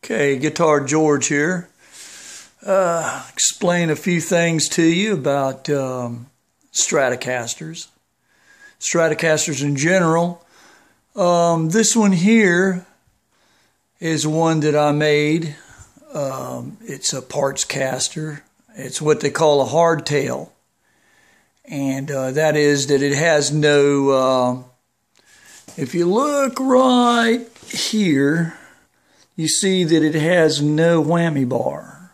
Okay, Guitar George here. Explain a few things to you about Stratocasters. Stratocasters in general. This one here is one that I made. It's a parts caster. It's what they call a hardtail. And that is that it has no, if you look right here, you see that it has no whammy bar.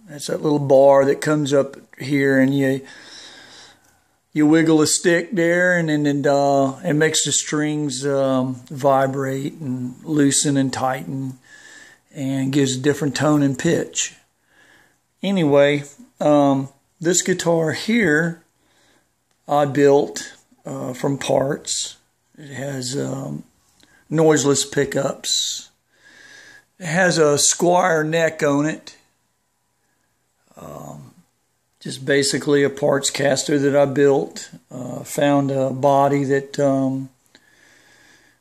That's that little bar that comes up here, and you wiggle a stick there, and then it makes the strings vibrate and loosen and tighten, and gives a different tone and pitch. Anyway, this guitar here I built from parts. It has noiseless pickups. It has a square neck on it. Just basically a parts caster that I built. Found a body that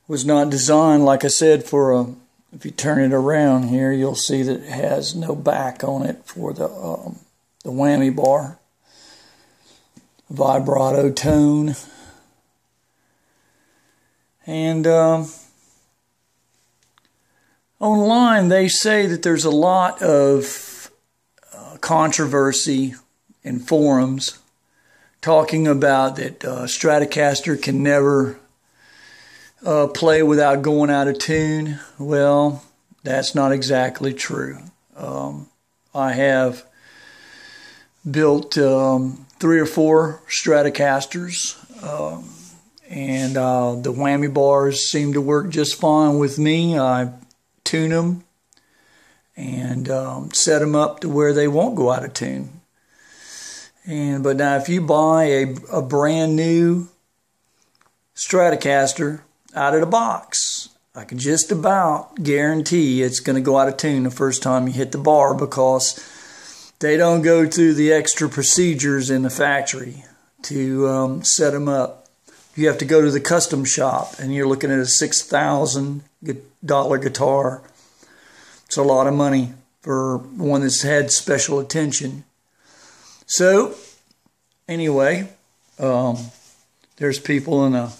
was not designed, like I said, for a, if you turn it around here, you'll see that it has no back on it for the whammy bar. Vibrato tone. And online they say that there's a lot of controversy in forums talking about that Stratocaster can never play without going out of tune. Well, that's not exactly true. I have built 3 or 4 Stratocasters, and the whammy bars seem to work just fine with me. I tune them and set them up to where they won't go out of tune. But now if you buy a brand new Stratocaster out of the box, I can just about guarantee it's going to go out of tune the first time you hit the bar, because they don't go through the extra procedures in the factory to set them up. You have to go to the custom shop, and you're looking at a $6,000 guitar. It's a lot of money for one that's had special attention. So, anyway, there's people in the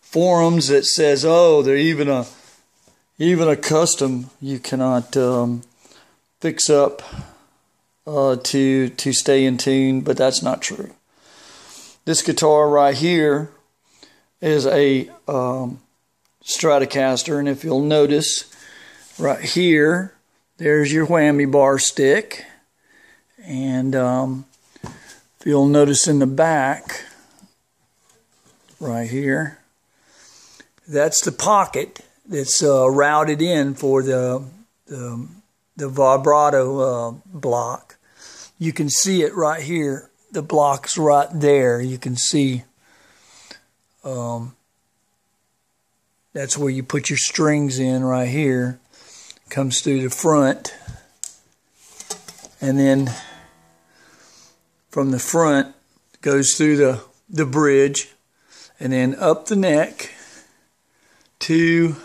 forums that says, oh, they're even a custom you cannot fix up to stay in tune, but that's not true. This guitar right here is a Stratocaster, and if you'll notice right here, there's your whammy bar stick, and if you'll notice in the back right here, that's the pocket that's routed in for the vibrato block. You can see it right here. The block's right there. You can see that's where you put your strings in right here. Comes through the front, and then from the front goes through the bridge, and then up the neck to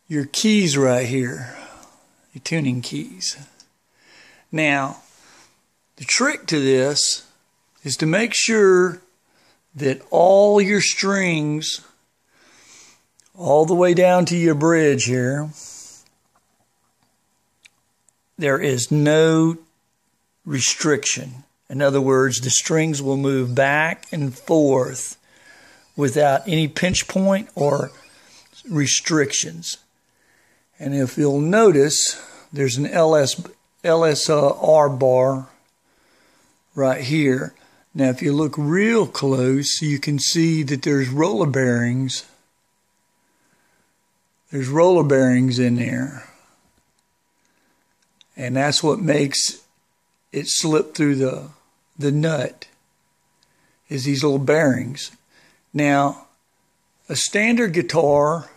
your keys right here, your tuning keys. Now, the trick to this is to make sure that all your strings, all the way down to your bridge here, there is no restriction. In other words, the strings will move back and forth without any pinch point or restrictions. And if you'll notice, there's an LSR bar right here. Now, if you look real close, you can see that there's roller bearings. There's roller bearings in there. And that's what makes it slip through the nut, is these little bearings. Now, a standard guitar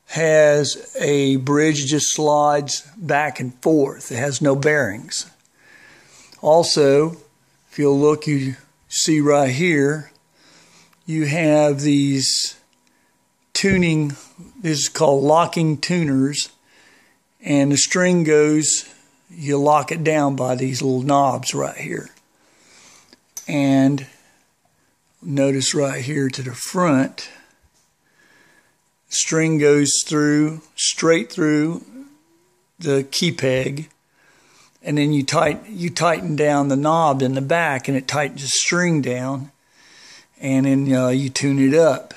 has a bridge just slides back and forth. It has no bearings. Also, if you'll look, you see right here, you have these tuning, this is called locking tuners, and the string goes, you lock it down by these little knobs right here. And notice right here to the front, the string goes through, straight through the key peg, and then you tighten down the knob in the back, and it tightens the string down, and then you tune it up.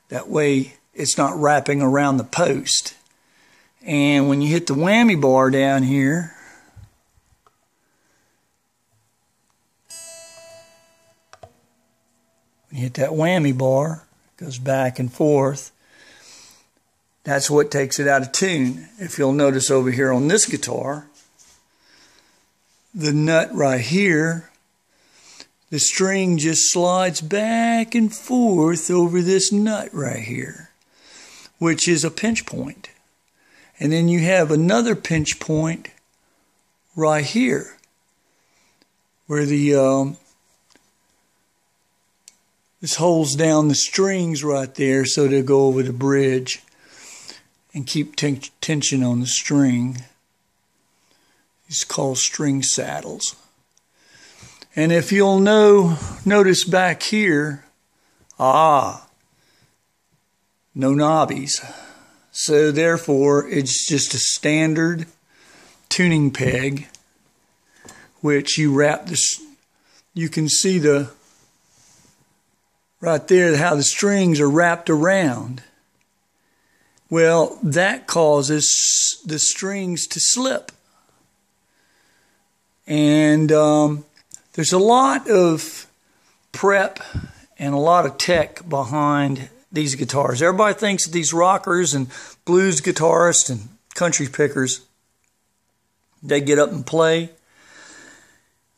That way it's not wrapping around the post. And when you hit the whammy bar down here, when you hit that whammy bar, it goes back and forth. That's what takes it out of tune. If you'll notice over here on this guitar, the nut right here, the string just slides back and forth over this nut right here, which is a pinch point. And then you have another pinch point right here, where the this holds down the strings right there, so they'll go over the bridge and keep tension on the string. It's called string saddles. And if you'll notice back here, no knobbies. So therefore, it's just a standard tuning peg, which you wrap this. You can see right there how the strings are wrapped around. Well, that causes the strings to slip. And there's a lot of prep and a lot of tech behind these guitars. Everybody thinks that these rockers and blues guitarists and country pickers, they get up and play.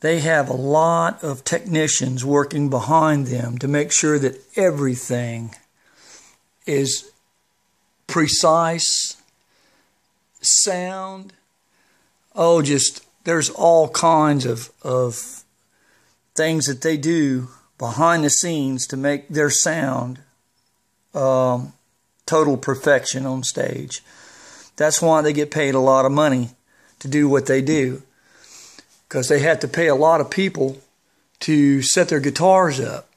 They have a lot of technicians working behind them to make sure that everything is precise, sound. There's all kinds of things that they do behind the scenes to make their sound total perfection on stage. That's why they get paid a lot of money to do what they do, because they have to pay a lot of people to set their guitars up.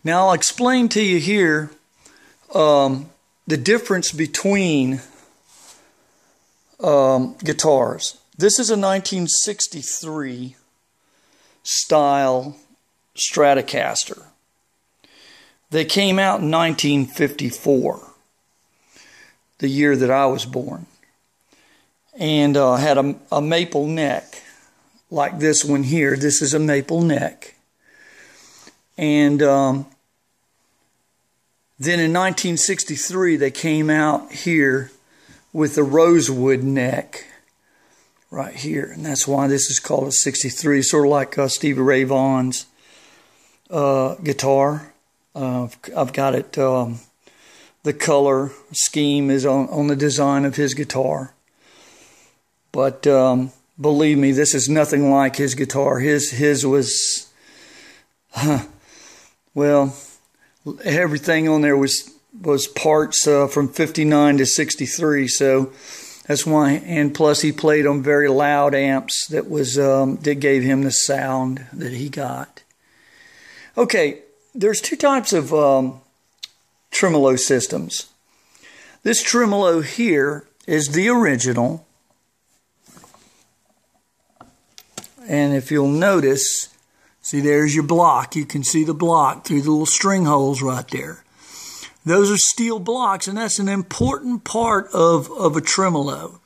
Now I'll explain to you here the difference between guitars. This is a 1963 style stratocaster. They came out in 1954, the year that I was born, and had a maple neck like this one here. This is a maple neck. And then in 1963 they came out here with a rosewood neck right here, and that's why this is called a 63, sort of like Stevie Ray Vaughan's guitar. I've got it, the color scheme is on the design of his guitar. But believe me, this is nothing like his guitar. His was, well, everything on there was parts from 59 to 63, so that's why. And plus, he played on very loud amps that gave him the sound that he got. Okay, there's two types of tremolo systems. This tremolo here is the original. And if you'll notice, see, there's your block. You can see the block through the little string holes right there. Those are steel blocks, and that's an important part of a tremolo.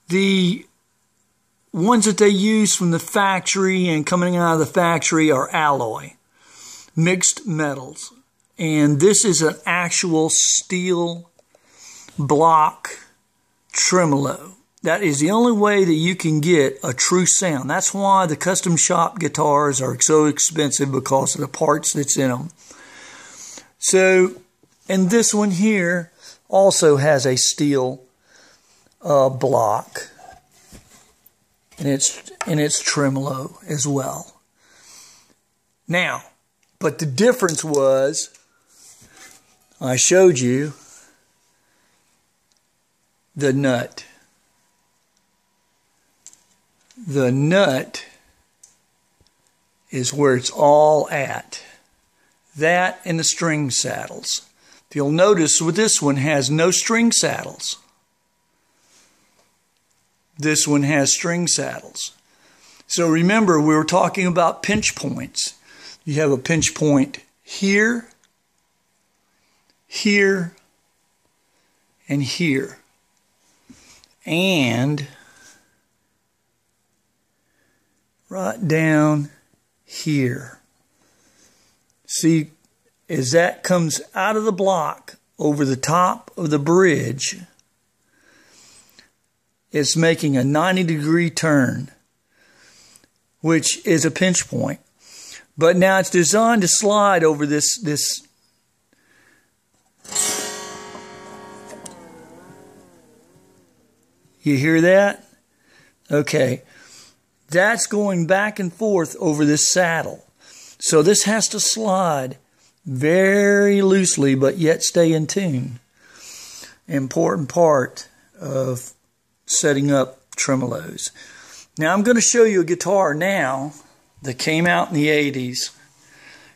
The ones that they use from the factory and coming out of the factory are alloy, mixed metals. And this is an actual steel block tremolo. That is the only way that you can get a true sound. That's why the custom shop guitars are so expensive, because of the parts that's in them. So, and this one here also has a steel block, and it's tremolo as well. Now, but the difference was, I showed you the nut. the nut is where it's all at. That and the string saddles. If you'll notice, with this one has no string saddles. This one has string saddles. So remember, we were talking about pinch points. You have a pinch point here, here, and here. And right down here. See, as that comes out of the block over the top of the bridge, it's making a 90-degree turn, which is a pinch point. But now it's designed to slide over this. You hear that? Okay. That's going back and forth over this saddle. So this has to slide very loosely, but yet stay in tune. Important part of setting up tremolos. Now I'm going to show you a guitar now that came out in the 80s,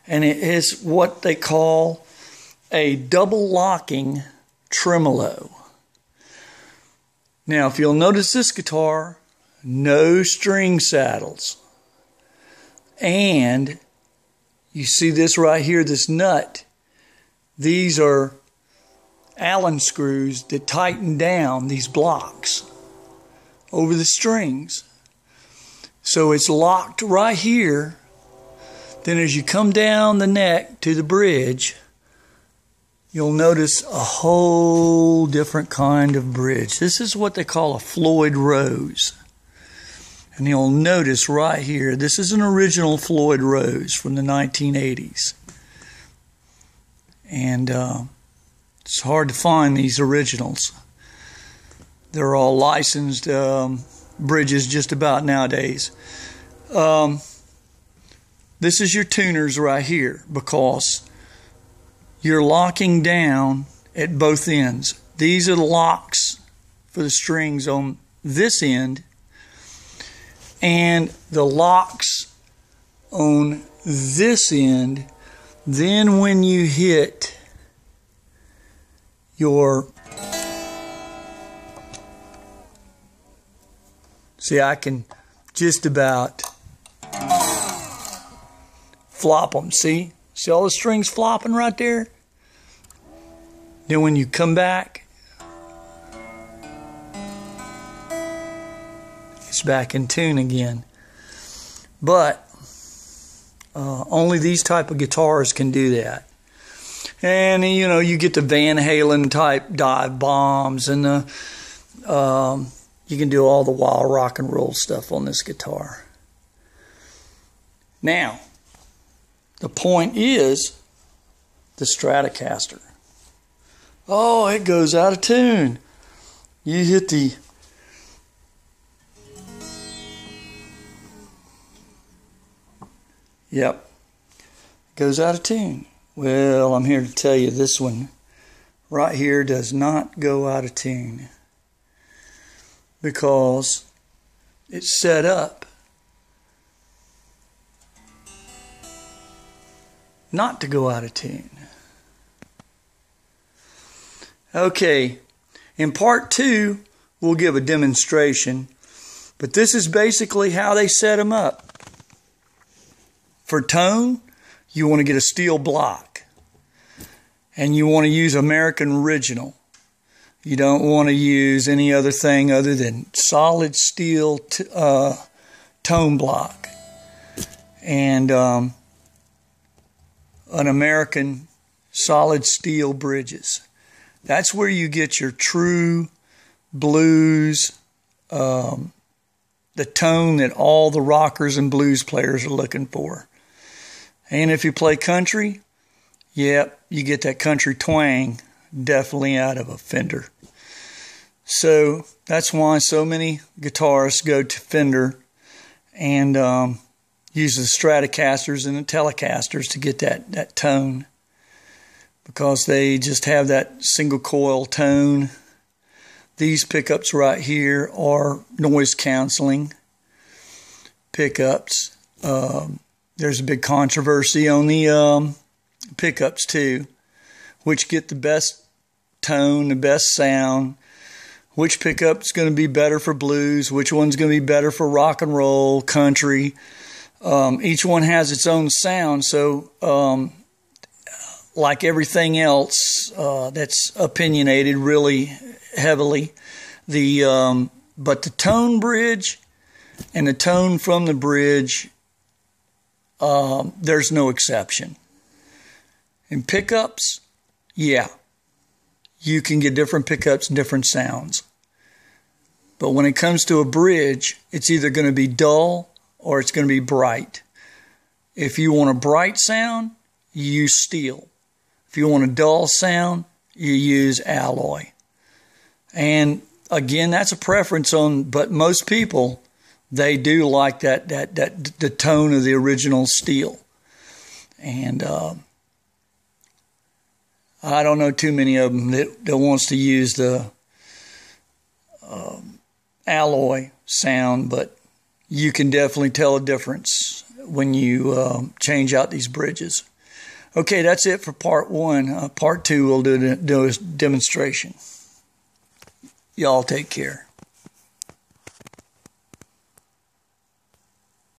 and it is what they call a double locking tremolo. Now if you'll notice this guitar, no string saddles, and you see this right here, this nut. These are Allen screws that tighten down these blocks over the strings. So it's locked right here. Then as you come down the neck to the bridge, you'll notice a whole different kind of bridge. This is what they call a Floyd Rose. And you'll notice right here, this is an original Floyd Rose from the 1980s. And it's hard to find these originals. They're all licensed bridges just about nowadays. This is your tuners right here, because you're locking down at both ends. These are the locks for the strings on this end, and the locks on this end. Then when you hit your, see, I can just about flop them. See all the strings flopping right there? Then when you come back, it's back in tune again. But only these type of guitars can do that. And you know, you get the Van Halen type dive bombs, and you can do all the wild rock and roll stuff on this guitar. Now, the point is the Stratocaster. Oh, it goes out of tune. You hit the yep, goes out of tune. Well, I'm here to tell you this one right here does not go out of tune, because it's set up not to go out of tune. Okay, in part 2 we'll give a demonstration, but this is basically how they set them up. For tone, you want to get a steel block, and you want to use American Original. You don't want to use any other thing other than solid steel tone block, and an American solid steel bridges. That's where you get your true blues, the tone that all the rockers and blues players are looking for. And if you play country, yep, you get that country twang definitely out of a Fender. So that's why so many guitarists go to Fender and use the Stratocasters and the Telecasters to get that tone, because they just have that single coil tone. These pickups right here are noise canceling, pickups. There's a big controversy on the pickups too, which get the best tone, the best sound, which pickup's going to be better for blues, which one's going to be better for rock and roll, country. Each one has its own sound, so like everything else that's opinionated really heavily, but the tone bridge and the tone from the bridge, there's no exception. In pickups, yeah, you can get different pickups, different sounds. But when it comes to a bridge, it's either going to be dull or it's going to be bright. If you want a bright sound, you use steel. If you want a dull sound, you use alloy. And again, that's a preference but most people, they do like the tone of the original steel. And I don't know too many of them that wants to use the alloy sound, but you can definitely tell a difference when you change out these bridges. Okay, that's it for part one. Part two, we'll do a demonstration. Y'all take care.